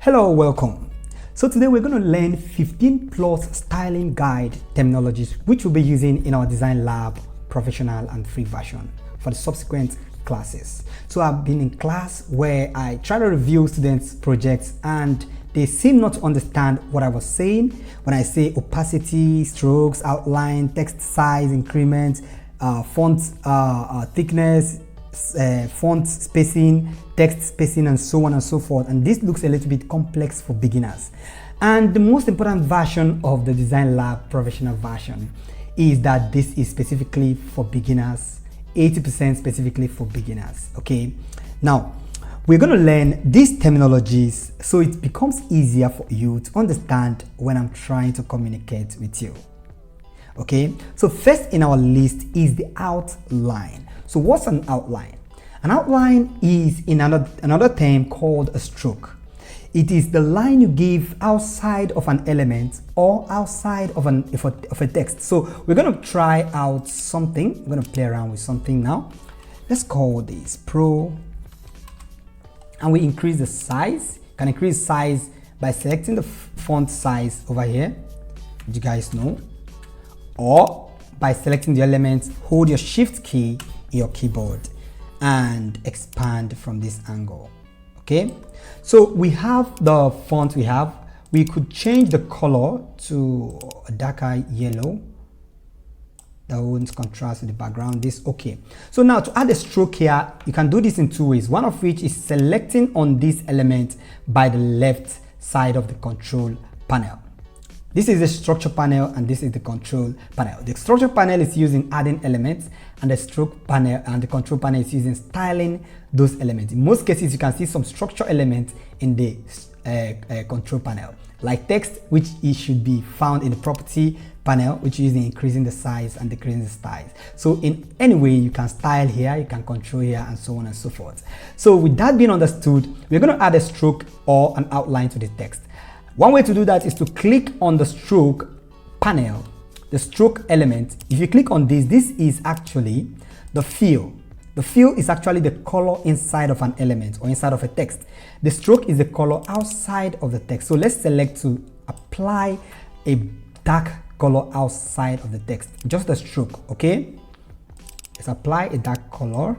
Hello, welcome. So today we're going to learn 15 plus styling guide terminologies which we'll be using in our design lab professional and free version for the subsequent classes. So I've been in class where I try to review students' projects and they seem not to understand what I was saying when I say opacity, strokes, outline, text size, increment, font thickness, font spacing, text spacing, and so on and so forth. And this looks a little bit complex for beginners. And the most important version of the Design Lab professional version is that this is specifically for beginners, 80% specifically for beginners. Okay, now we're going to learn these terminologies so it becomes easier for you to understand when I'm trying to communicate with you. Okay, so first in our list is the outline. So what's an outline? An outline is in another term called a stroke. It is the line you give outside of an element or outside of a text. So we're going to try out something. We're going to play around with something now. Let's call this Pro, and we increase the size. You can increase size by selecting the font size over here, which you guys know, or by selecting the elements, hold your shift key in your keyboard and expand from this angle. Okay, so we have the font we could change the color to a darker yellow that won't contrast with the background. Okay, so now to add a stroke here, you can do this in two ways, one of which is selecting on this element by the left side of the control panel. This is the structure panel and this is the control panel. The structure panel is using adding elements, and the stroke panel and the control panel is using styling those elements. In most cases, you can see some structure elements in the control panel, like text, which it should be found in the property panel, which is using increasing the size and decreasing the size. So in any way, you can style here, you can control here, and so on and so forth. So with that being understood, we're going to add a stroke or an outline to the text. One way to do that is to click on the stroke panel, the stroke element. If you click on this is actually the fill. The fill is actually the color inside of an element or inside of a text. The stroke is the color outside of the text. So let's select to apply a dark color outside of the text, just a stroke. Okay, let's apply a dark color.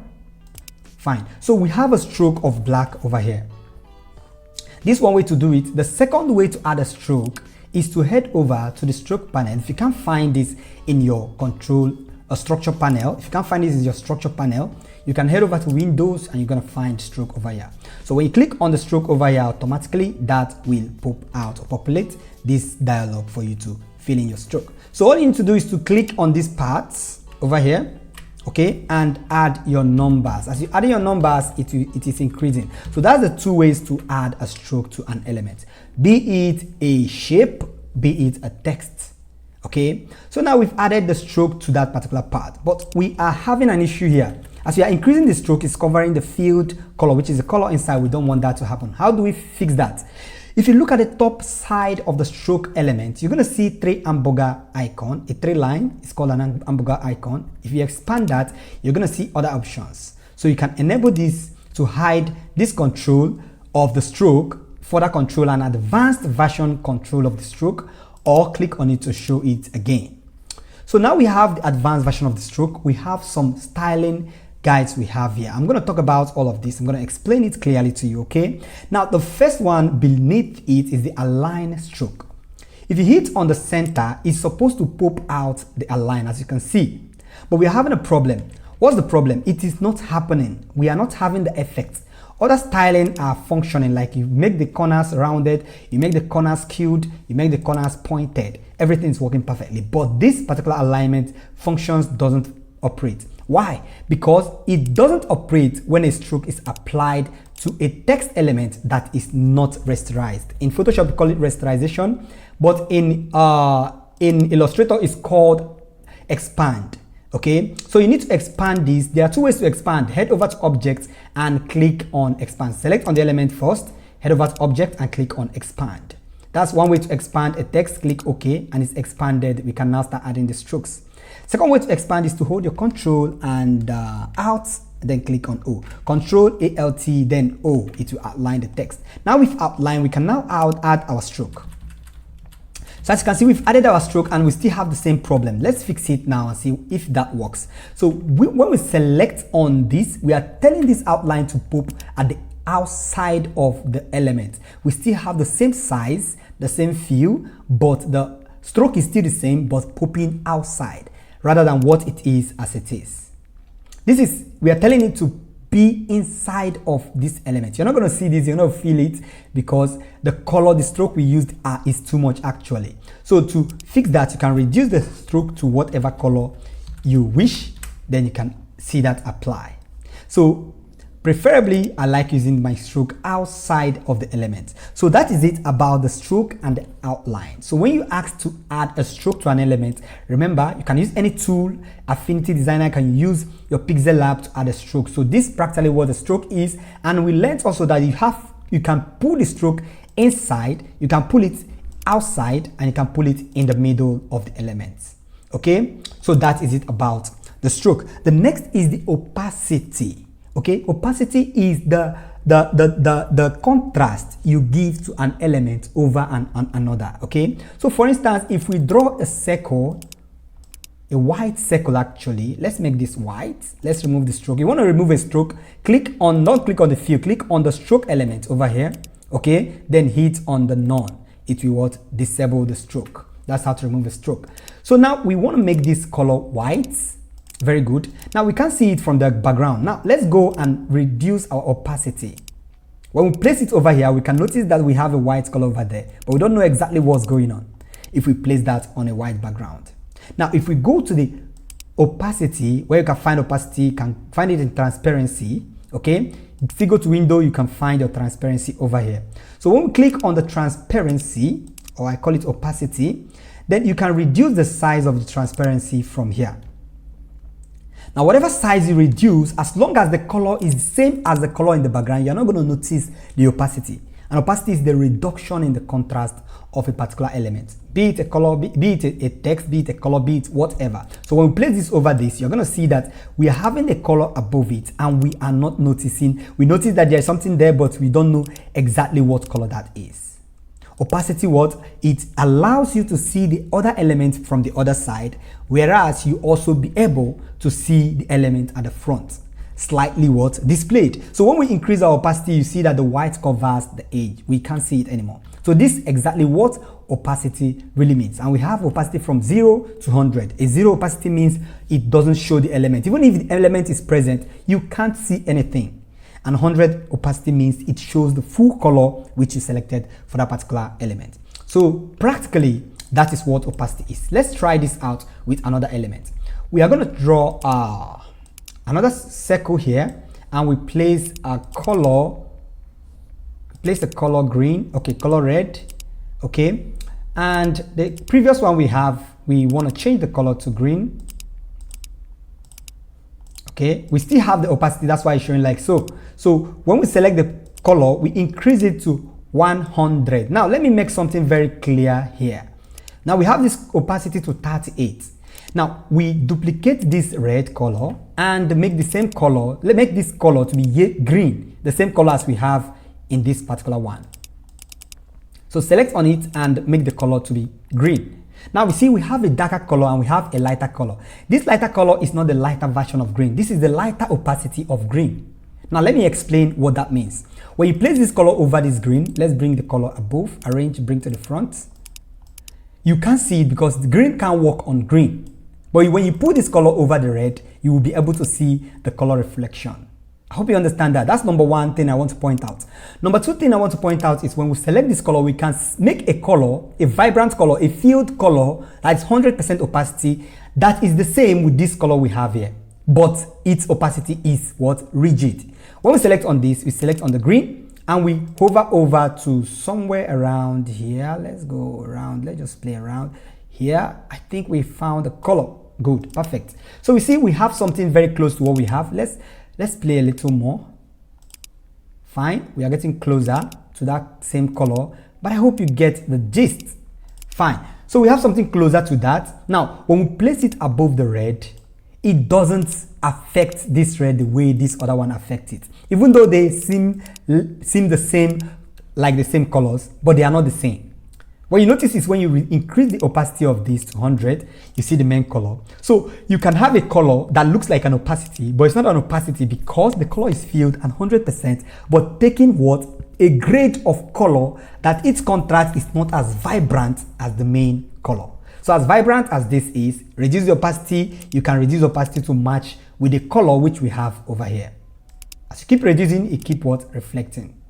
Fine, so we have a stroke of black over here. This is one way to do it. The second way to add a stroke is to head over to the stroke panel. If you can't find this in your control structure panel, if you can't find this in your structure panel, you can head over to Windows and you're going to find stroke over here. So when you click on the stroke over here, automatically that will pop out or populate this dialog for you to fill in your stroke. So all you need to do is to click on these parts over here, okay, and add your numbers. As you add your numbers, it is increasing. So that's the two ways to add a stroke to an element, be it a shape, be it a text. Okay, so now we've added the stroke to that particular part, but we are having an issue here. As we are increasing the stroke, it's covering the filled color, which is the color inside. We don't want that to happen. How do we fix that? If you look at the top side of the stroke element, you're going to see three hamburger icon, a three line. It's called an hamburger icon. If you expand that, you're going to see other options. So you can enable this to hide this control of the stroke, further control, and advanced version control of the stroke, or click on it to show it again. So now we have the advanced version of the stroke. We have some styling guides we have here. I'm going to talk about all of this. I'm going to explain it clearly to you. Okay, now the first one beneath it is the align stroke. If you hit on the center, it's supposed to pop out the align, as you can see, but we're having a problem. What's the problem? It is not happening. We are not having the effects. Other styling are functioning, like you make the corners rounded, you make the corners skewed, you make the corners pointed. Everything is working perfectly, but this particular alignment functions doesn't operate. Why? Because it doesn't operate when a stroke is applied to a text element that is not rasterized. In Photoshop, we call it rasterization, but in Illustrator, it's called expand. Okay, so you need to expand this. There are two ways to expand. Head over to Object and click on Expand. Select on the element first, head over to Object and click on Expand. That's one way to expand a text. Click OK and it's expanded. We can now start adding the strokes. Second way to expand is to hold your Control and Alt then click on O. Control Alt then O, it will outline the text. Now we've outlined, we can now add our stroke. So as you can see, we've added our stroke and we still have the same problem. Let's fix it now and see if that works. So when we select on this, we are telling this outline to pop at the outside of the element. We still have the same size, the same feel, but the stroke is still the same, but popping outside rather than what it is as it is. We are telling it to be inside of this element. You're not going to see this, you're not going to feel it because the color, the stroke we used is too much actually. So to fix that, you can reduce the stroke to whatever color you wish, then you can see that apply. So preferably, I like using my stroke outside of the element. So that is it about the stroke and the outline. So when you ask to add a stroke to an element, remember, you can use any tool. Affinity Designer can use your Pixelab to add a stroke. So this is practically what the stroke is. And we learned also that you can pull the stroke inside, you can pull it outside, and you can pull it in the middle of the elements. Okay, so that is it about the stroke. The next is the opacity. Okay, opacity is the contrast you give to an element over another. Okay, so for instance, if we draw a circle, a white circle actually, let's make this white. Let's remove the stroke. You want to remove a stroke, don't click on the fill, click on the stroke element over here. Okay, then hit on the none. It will disable the stroke. That's how to remove a stroke. So now we want to make this color white. Very good. Now we can see it from the background. Now let's go and reduce our opacity. When we place it over here, we can notice that we have a white color over there, but we don't know exactly what's going on if we place that on a white background. Now if we go to the opacity, where you can find opacity, you can find it in transparency. Okay, if you go to window, you can find your transparency over here. So when we click on the transparency, or I call it opacity, then you can reduce the size of the transparency from here. Now, whatever size you reduce, as long as the color is the same as the color in the background, you're not going to notice the opacity. And opacity is the reduction in the contrast of a particular element. Be it a color, be it a text, be it a color, be it whatever. So when we place this over this, you're going to see that we are having a color above it and we are not noticing. We notice that there's something there, but we don't know exactly what color that is. Opacity, it allows you to see the other element from the other side, whereas you also be able to see the element at the front slightly displayed. So when we increase our opacity, you see that the white covers the edge. We can't see it anymore. So this is exactly what opacity really means. And we have opacity from 0 to 100. A 0 opacity means it doesn't show the element. Even if the element is present, you can't see anything. And 100 opacity means it shows the full color which is selected for that particular element. So practically, that is what opacity is. Let's try this out with another element. We are going to draw another circle here, and we place a color. Place the color green. Okay, color red. Okay, and the previous one we want to change the color to green. Okay, we still have the opacity, that's why it's showing like so. So when we select the color, we increase it to 100. Now let me make something very clear here. Now we have this opacity to 38. Now we duplicate this red color and make the same color, make this color to be green, the same color as we have in this particular one. So select on it and make the color to be green. Now we see we have a darker color and we have a lighter color. This lighter color is not the lighter version of green. This is the lighter opacity of green. Now let me explain what that means. When you place this color over this green, let's bring the color above, arrange, bring to the front. You can't see it because the green can't work on green. But when you put this color over the red, you will be able to see the color reflection. I hope you understand that. That's number one thing I want to point out. Number two thing I want to point out is when we select this color, we can make a color, a vibrant color, a filled color that's 100% opacity. That is the same with this color we have here, but its opacity is rigid. When we select on this, we select on the green and we hover over to somewhere around here. Let's go around. Let's just play around here. I think we found the color. Good, perfect. So we see we have something very close to what we have. Let's play a little more. Fine, we are getting closer to that same color, but I hope you get the gist. Fine, so we have something closer to that. Now, when we place it above the red, it doesn't affect this red the way this other one affects it. Even though they seem the same, like the same colors, but they are not the same. What you notice is when you increase the opacity of this to 100, you see the main color. So you can have a color that looks like an opacity, but it's not an opacity because the color is filled at 100%, but taking what? A grade of color that its contrast is not as vibrant as the main color. So as vibrant as this is, reduce the opacity, you can reduce opacity to match with the color which we have over here. As you keep reducing, it keeps what? Reflecting.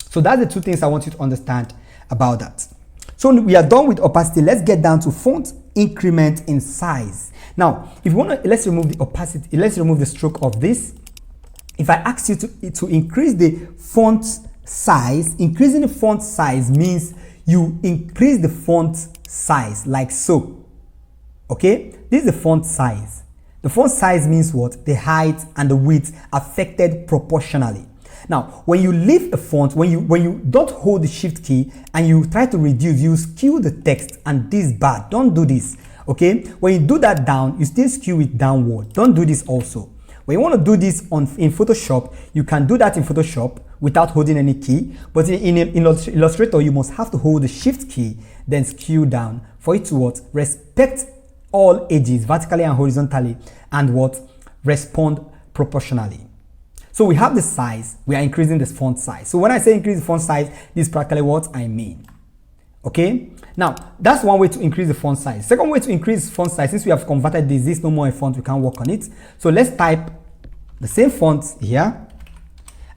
So that's the two things I want you to understand about that. So we are done with opacity. Let's get down to font increment in size. Now, if you want to, let's remove the opacity, let's remove the stroke of this. If I ask you to increase the font size, increasing the font size means you increase the font size like so. Okay, this is the font size. The font size means what? The height and the width affected proportionally. Now, when you leave a font, when you don't hold the shift key and you try to reduce, you skew the text, and this is bad. Don't do this. Okay, when you do that down, you still skew it downward. Don't do this also. When you want to do this in Photoshop, you can do that in Photoshop without holding any key, but in Illustrator, you must have to hold the shift key, then skew down for it to what? Respect all edges vertically and horizontally, and what? Respond proportionally. So we have the size, we are increasing the font size. So when I say increase the font size, this is practically what I mean. Okay, now that's one way to increase the font size. Second way to increase font size, since we have converted this is no more a font, we can't work on it. So let's type the same font here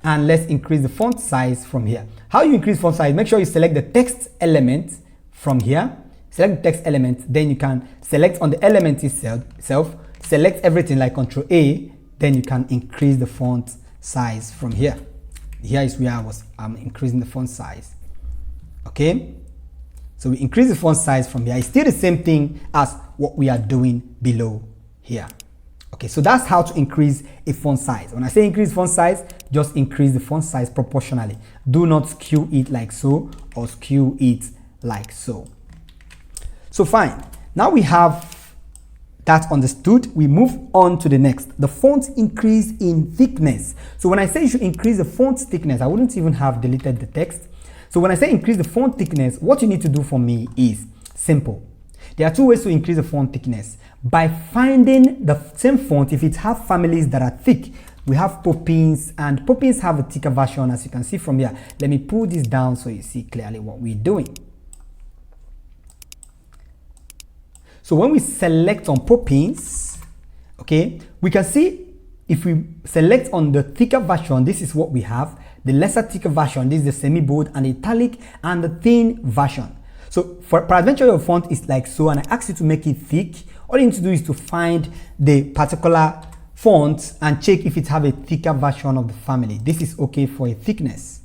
and let's increase the font size from here. How you increase font size? Make sure you select the text element from here. Select the text element, then you can select on the element itself, select everything like Ctrl A, then you can increase the font size from here. Here is where I'm increasing the font size. Okay, so we increase the font size from here. It's still the same thing as what we are doing below here. Okay, so that's how to increase a font size. When I say increase font size, just increase the font size proportionally. Do not skew it like so or skew it like so. So fine, now we have that understood. We move on to the next. The font increase in thickness. So when I say you should increase the font thickness, I wouldn't even have deleted the text. So when I say increase the font thickness, what you need to do for me is simple. There are two ways to increase the font thickness. By finding the same font, if it have families that are thick, we have Poppins, and Poppins have a thicker version, as you can see from here. Let me pull this down so you see clearly what we're doing. So when we select on Poppins, okay, we can see if we select on the thicker version, this is what we have. The lesser thicker version, this is the semi-bold and italic and the thin version. So for peradventure your font is like so, and I ask you to make it thick, all you need to do is to find the particular font and check if it have a thicker version of the family. This is okay for a thickness.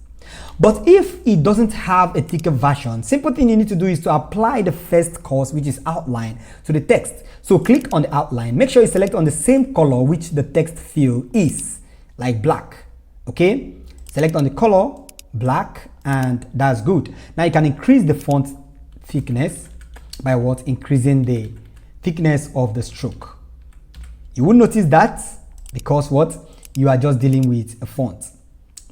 But if it doesn't have a thicker version, simple thing you need to do is to apply the first course, which is outline, to the text. So click on the outline. Make sure you select on the same color which the text field is, like black. Okay? Select on the color, black, and that's good. Now you can increase the font thickness by what? Increasing the thickness of the stroke. You will notice that because what? You are just dealing with a font.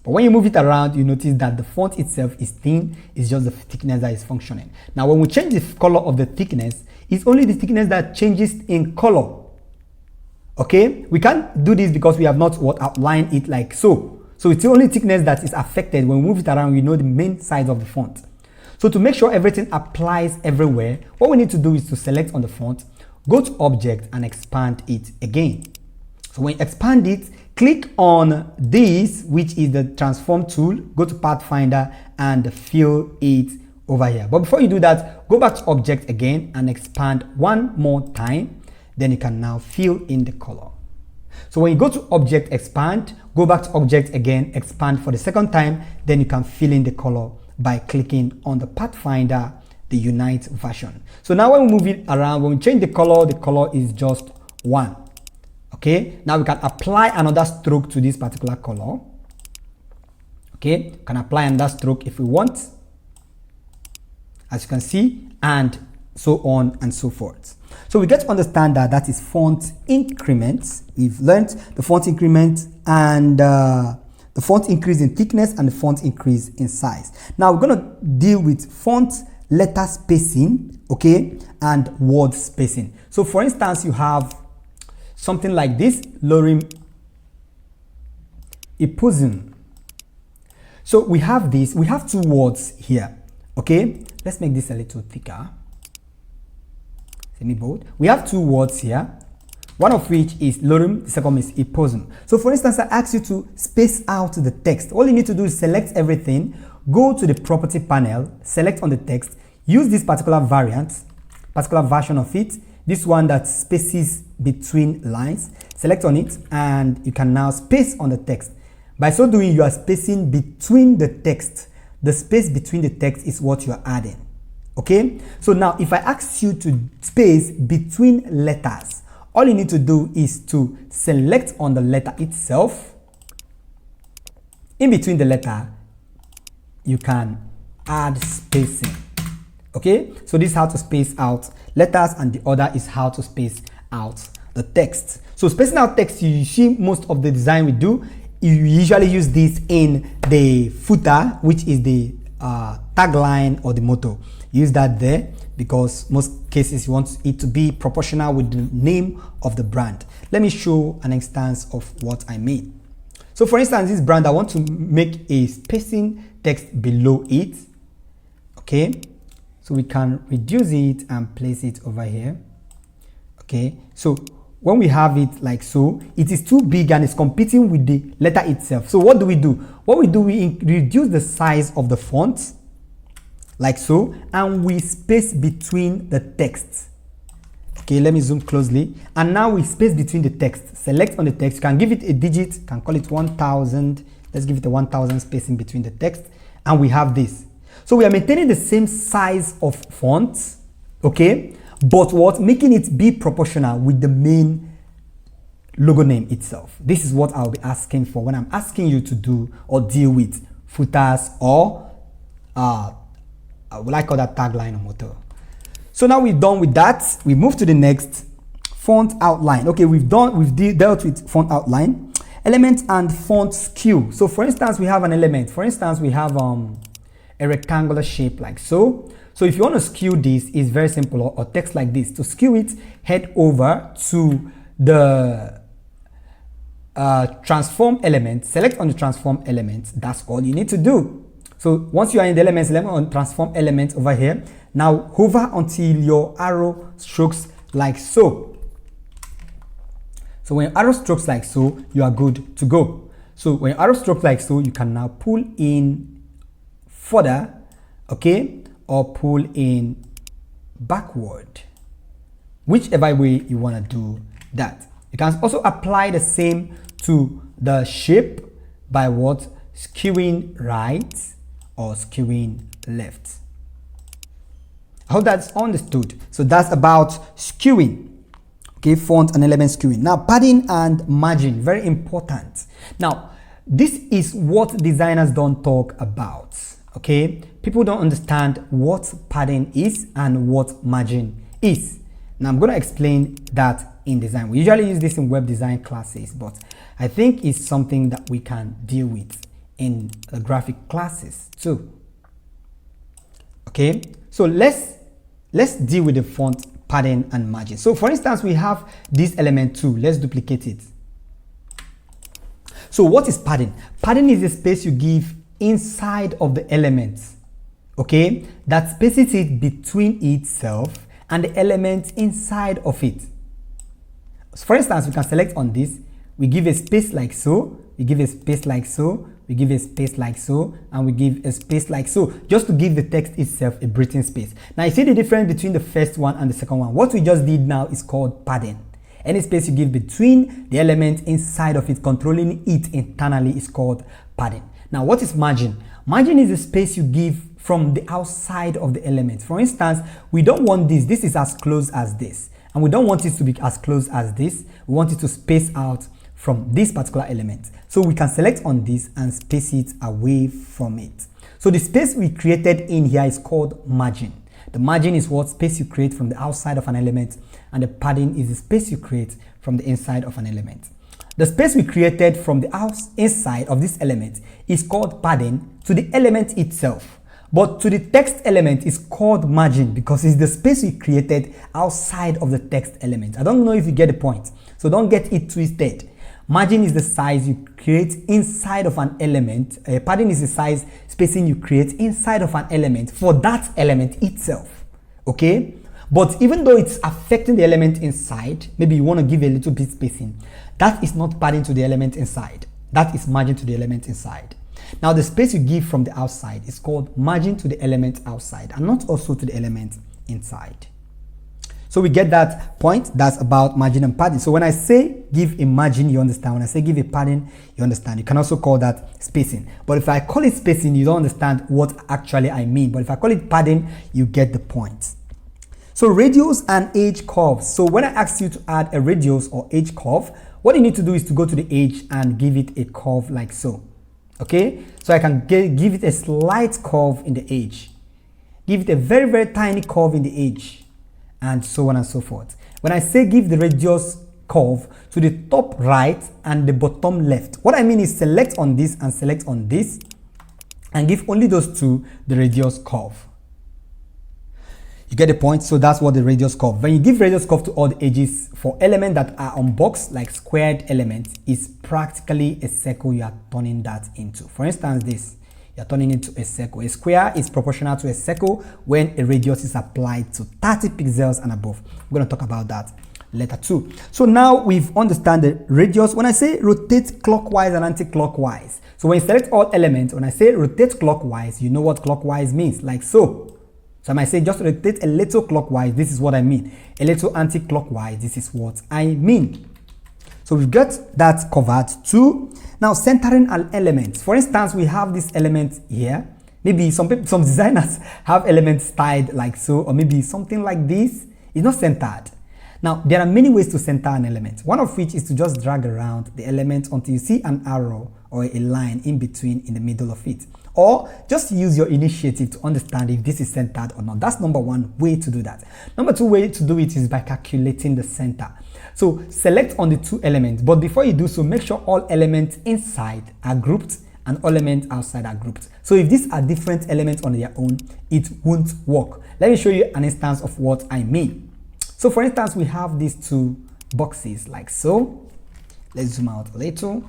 But when you move it around, you notice that the font itself is thin. It's just the thickness that is functioning. Now, when we change the color of the thickness, it's only the thickness that changes in color. Okay? We can't do this because we have not outlined it like so. So it's the only thickness that is affected. When we move it around, we know the main size of the font. So to make sure everything applies everywhere, what we need to do is to select on the font, go to Object and expand it again. So when you expand it, click on this, which is the transform tool, go to Pathfinder and fill it over here. But before you do that, go back to Object again and expand one more time. Then you can now fill in the color. So when you go to Object, expand, go back to Object again, expand for the second time, then you can fill in the color by clicking on the Pathfinder, the Unite version. So now when we move it around, when we change the color is just 1. Okay, now we can apply another stroke to this particular color. Okay, we can apply another stroke if we want, as you can see, and so on and so forth. So we get to understand that that is font increments. We've learned the font increment and the font increase in thickness and the font increase in size. Now we're going to deal with font letter spacing, okay, and word spacing. So for instance, you have something like this, lorem ipsum. So we have this, we have two words here, okay. Let's make this a little thicker. Semi-bold. We have two words here, one of which is lorem, the second is ipsum. So for instance, I ask you to space out the text. All you need to do is select everything, go to the property panel, select on the text, use this particular variant, particular version of it, this one that spaces between lines, select on it, and you can now space on the text. By so doing, you are spacing between the text. The space between the text is what you are adding. Okay, so now if I ask you to space between letters, all you need to do is to select on the letter itself. In between the letter, you can add spacing. Okay, so this is how to space out letters, and the other is how to space out the text. So spacing out text, you see most of the design we do, you usually use this in the footer, which is the tagline or the motto. Use that there because most cases you want it to be proportional with the name of the brand. Let me show an instance of what I mean. So for instance, this brand, I want to make a spacing text below it. Okay, so we can reduce it and place it over here. Okay, so when we have it like so, it is too big and it's competing with the letter itself. So what do? What we do, we reduce the size of the font like so, and we space between the text. Okay, let me zoom closely, and now we space between the text. Select on the text, you can give it a digit, can call it 1000. Let's give it a 1000 spacing between the text, and we have this. So we are maintaining the same size of fonts, okay, but what, making it be proportional with the main logo name itself. This is what I'll be asking for when I'm asking you to do or deal with footers or what I call that tagline or motto. So now we've done with that, we move to the next, font outline. Okay, we've dealt with font outline, element and font skew. So for instance, we have an element. For instance, we have a rectangular shape like so. So if you want to skew this, it's very simple, or text like this. To skew it, head over to the transform element, select on the transform element. That's all you need to do. So once you are in the elements, on transform element over here, now hover until your arrow strokes like so. So when your arrow strokes like so, you are good to go. So when your arrow strokes like so, you can now pull in further, okay, or pull in backward, whichever way you want to do that. You can also apply the same to the shape by what? Skewing right or skewing left. I hope that's understood. So that's about skewing, okay, font and element skewing. Now padding and margin, very important. Now this is what designers don't talk about, okay. People don't understand what padding is and what margin is. Now I'm going to explain that in design. We usually use this in web design classes, but I think it's something that we can deal with in the graphic classes too. Okay, so let's deal with the font padding and margin. So for instance, we have this element 2. Let's duplicate it. So what is padding? Padding is the space you give inside of the elements, okay, that spaces it between itself and the element inside of it. So for instance, we can select on this, we give a space like so, we give a space like so, we give a space like so, and we give a space like so, just to give the text itself a breathing space. Now you see the difference between the first one and the second one. What we just did now is called padding. Any space you give between the element inside of it, controlling it internally, is called padding. Now what is margin? Margin is the space you give from the outside of the element. For instance, we don't want this. This is as close as this, and we don't want it to be as close as this. We want it to space out from this particular element. So we can select on this and space it away from it. So the space we created in here is called margin. The margin is what space you create from the outside of an element, and the padding is the space you create from the inside of an element. The space we created from the inside of this element is called padding to the element itself. But to the text element is called margin because it's the space we created outside of the text element. I don't know if you get the point, so don't get it twisted. Margin is the size you create inside of an element. Padding is the size spacing you create inside of an element for that element itself. Okay? But even though it's affecting the element inside, maybe you want to give a little bit spacing, that is not padding to the element inside. That is margin to the element inside. Now the space you give from the outside is called margin to the element outside and not also to the element inside. So we get that point. That's about margin and padding. So when I say give a margin, you understand. When I say give a padding, you understand. You can also call that spacing. But if I call it spacing, you don't understand what actually I mean. But if I call it padding, you get the point. So radius and edge curves. So when I ask you to add a radius or edge curve, what you need to do is to go to the edge and give it a curve like so. Okay? So I can give it a slight curve in the edge. Give it a very, very tiny curve in the edge. And so on and so forth. When I say give the radius curve to the top right and the bottom left, what I mean is select on this and select on this and give only those two the radius curve. You get the point? So that's what the radius curve. When you give radius curve to all the edges for elements that are on box, like squared elements, is practically a circle you are turning that into. For instance, this. You're turning into a circle. A square is proportional to a circle when a radius is applied to 30 pixels and above. We're going to talk about that later too. So now we've understand the radius. When I say rotate clockwise and anti-clockwise, so when you select all elements, when I say rotate clockwise, you know what clockwise means, like so. So I might say just rotate a little clockwise, this is what I mean. A little anti-clockwise, this is what I mean. So we've got that covered too. Now centering an element. For instance, we have this element here. Maybe some designers have elements styled like so, or maybe something like this. It's not centered. Now there are many ways to center an element. One of which is to just drag around the element until you see an arrow or a line in between in the middle of it. Or just use your initiative to understand if this is centered or not. That's number one way to do that. Number two way to do it is by calculating the center. So select on the two elements, but before you do so, make sure all elements inside are grouped and all elements outside are grouped. So if these are different elements on their own, it won't work. Let me show you an instance of what I mean. So for instance, we have these two boxes like so. Let's zoom out a little.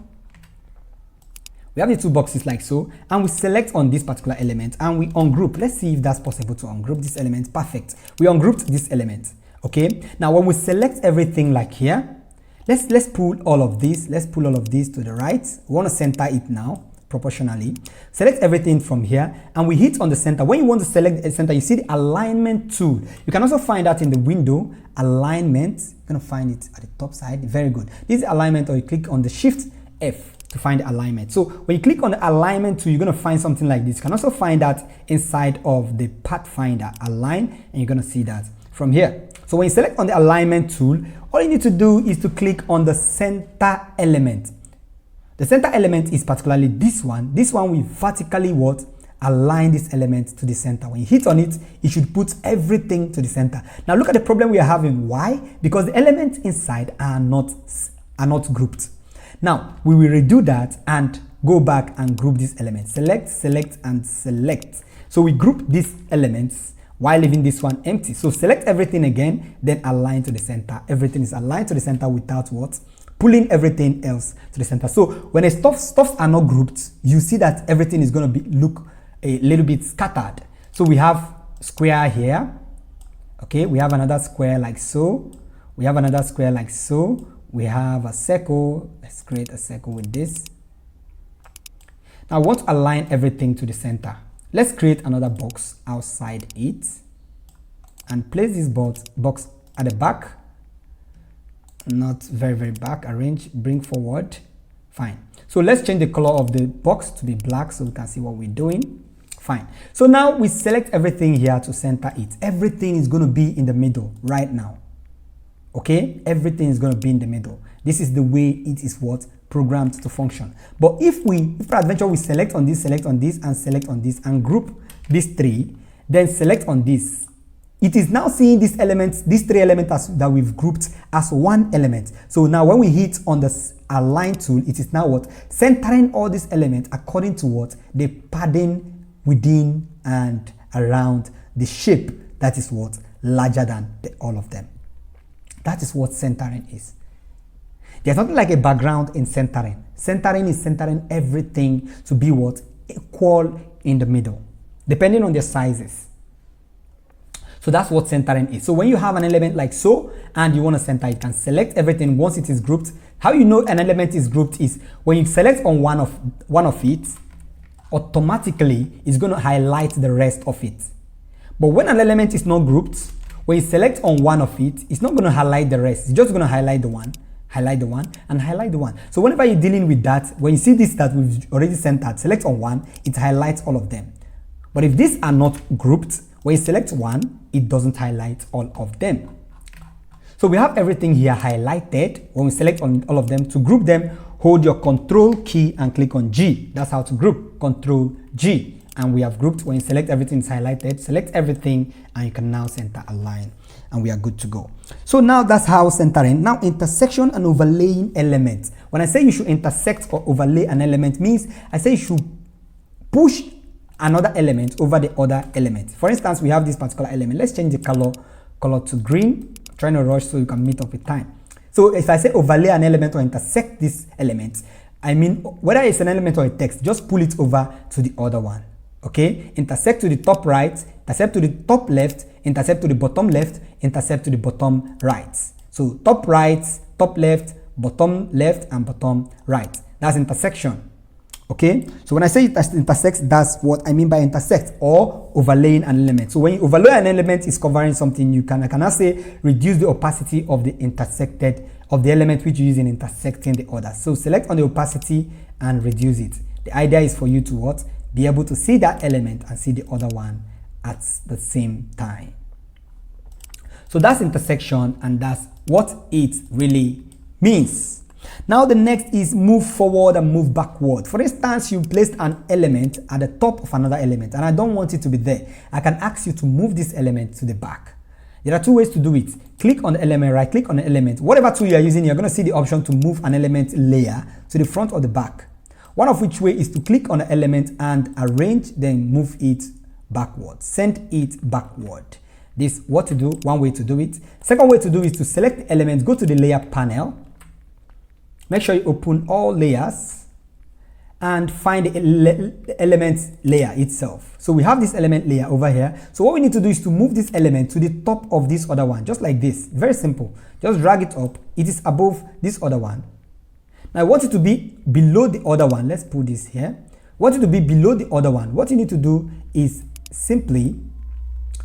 We have the two boxes like so, and we select on this particular element and we ungroup. Let's see if that's possible to ungroup this element. Perfect. We ungrouped this element. Okay. Now when we select everything like here, let's pull all of this. Let's pull all of this to the right. We want to center it now proportionally. Select everything from here and we hit on the center. When you want to select the center, you see the alignment tool. You can also find that in the window alignment. You're going to find it at the top side. Very good. This is alignment, or you click on the Shift F to find the alignment. So when you click on the alignment tool, you're going to find something like this. You can also find that inside of the Pathfinder align, and you're going to see that from here. So when you select on the alignment tool, all you need to do is to click on the center element. The center element is particularly this one. This one will vertically what? Align this element to the center. When you hit on it, it should put everything to the center. Now look at the problem we are having. Why? Because the elements inside are not grouped. Now we will redo that and go back and group these elements. Select, select, and select. So we group these elements while leaving this one empty. So select everything again, then align to the center. Everything is aligned to the center without what? Pulling everything else to the center. So when the stuffs are not grouped, you see that everything is going to look a little bit scattered. So we have square here. Okay, we have another square like so. We have another square like so. We have a circle. Let's create a circle with this. Now I want to align everything to the center. Let's create another box outside it and place this box at the back. Not very, very back. Arrange, bring forward. Fine. So let's change the color of the box to be black so we can see what we're doing. Fine. So now we select everything here to center it. Everything is going to be in the middle right now. Okay, everything is going to be in the middle. This is the way it is what programmed to function. But if peradventure we select on this, and select on this and group these three, then select on this it is now seeing these elements, these three elements that we've grouped as one element. So now when we hit on the align tool, it is now what? Centering all these elements according to what? The padding within and around the shape that is what? Larger than all of them. That is what centering is. There's nothing like a background in centering. Centering is centering everything to be what? Equal in the middle, depending on their sizes. So that's what centering is. So when you have an element like so and you want to center, you can select everything once it is grouped. How you know an element is grouped is when you select on one of it, automatically it's going to highlight the rest of it. But when an element is not grouped, when you select on one of it, it's not going to highlight the rest. It's just going to highlight the one, and highlight the one. So whenever you're dealing with that, when you see this that we've already centered, select on one, it highlights all of them. But if these are not grouped, when you select one, it doesn't highlight all of them. So we have everything here highlighted. When we select on all of them, to group them, hold your Control key and click on G. That's how to group, Control G. And we have grouped. When you select everything is highlighted, select everything and you can now center a line and we are good to go. So now that's how centering. Now intersection and overlaying elements. When I say you should intersect or overlay an element, means I say you should push another element over the other element. For instance, we have this particular element. Let's change the color to green. I'm trying to rush so you can meet up with time. So if I say overlay an element or intersect this element, I mean whether it's an element or a text, just pull it over to the other one. Okay, intersect to the top right, intersect to the top left, intersect to the bottom left, intersect to the bottom right. So top right, top left, and bottom right. That's intersection. Okay, so when I say intersect, that's what I mean by intersect or overlaying an element. So when you overlay an element, is covering something. I cannot say reduce the opacity of the element which you use in intersecting the other. So select on the opacity and reduce it. The idea is for you to what? Be able to see that element and see the other one at the same time. So that's intersection, and that's what it really means. Now the next is move forward and move backward. For instance, you placed an element at the top of another element and I don't want it to be there. I can ask you to move this element to the back. There are two ways to do it. Click on the element, right click on the element. Whatever tool you are using, you're going to see the option to move an element layer to the front or the back. One of which way is to click on the element and arrange, then move it backward. Send it backward. This what to do, one way to do it. Second way to do is to select the element, go to the layer panel. Make sure you open all layers and find the element layer itself. So we have this element layer over here. So what we need to do is to move this element to the top of this other one, just like this. Very simple. Just drag it up. It is above this other one. Now I want it to be below the other one. Let's put this here. I want it to be below the other one. What you need to do is simply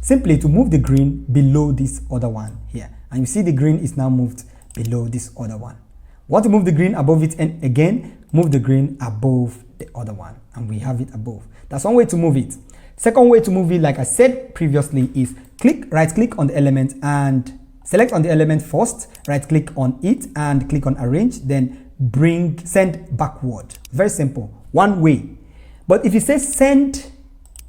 to move the green below this other one here. And you see the green is now moved below this other one. Want to move the green above it, and again move the green above the other one, and we have it above. That's one way to move it. Second way to move it, like I said previously, is right click on the element and select on the element first, right click on it and click on arrange, then send backward. Very simple, one way. But if you say send,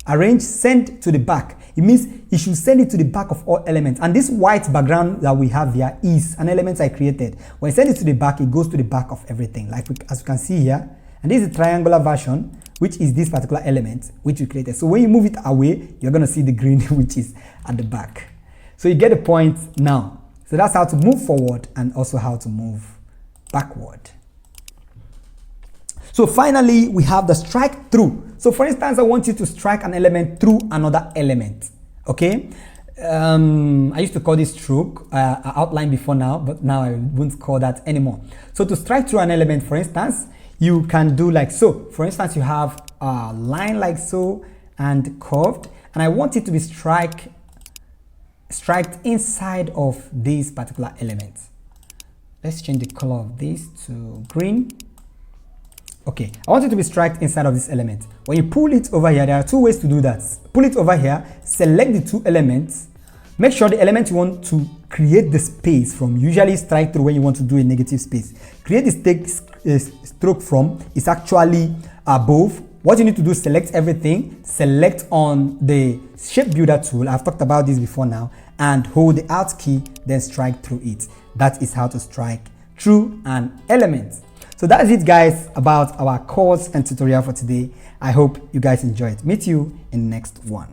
arrange, send to the back, it means you should send it to the back of all elements. And this white background that we have here is an element I created. When I send it to the back, it goes to the back of everything, like as you can see here. And this is the triangular version, which is this particular element which we created. So when you move it away, you're going to see the green which is at the back. So you get the point now. So that's how to move forward and also how to move backward. So finally, we have the strike through. So for instance, I want you to strike an element through another element. Okay. I used to call this stroke. I outlined before now, but now I won't call that anymore. So to strike through an element, for instance, you can do like so. For instance, you have a line like so and curved, and I want it to be striked inside of this particular element. Let's change the color of this to green. Okay, I want it to be striked inside of this element. When you pull it over here, there are two ways to do that. Pull it over here, select the two elements. Make sure the element you want to create the space from, usually strike through when you want to do a negative space. Create the stroke from is actually above What you need to do, select everything, select on the shape builder tool. I've talked about this before now, and hold the Alt key, then strike through it. That is how to strike through an element. So that is it, guys, about our course and tutorial for today. I hope you guys enjoy it. Meet you in the next one.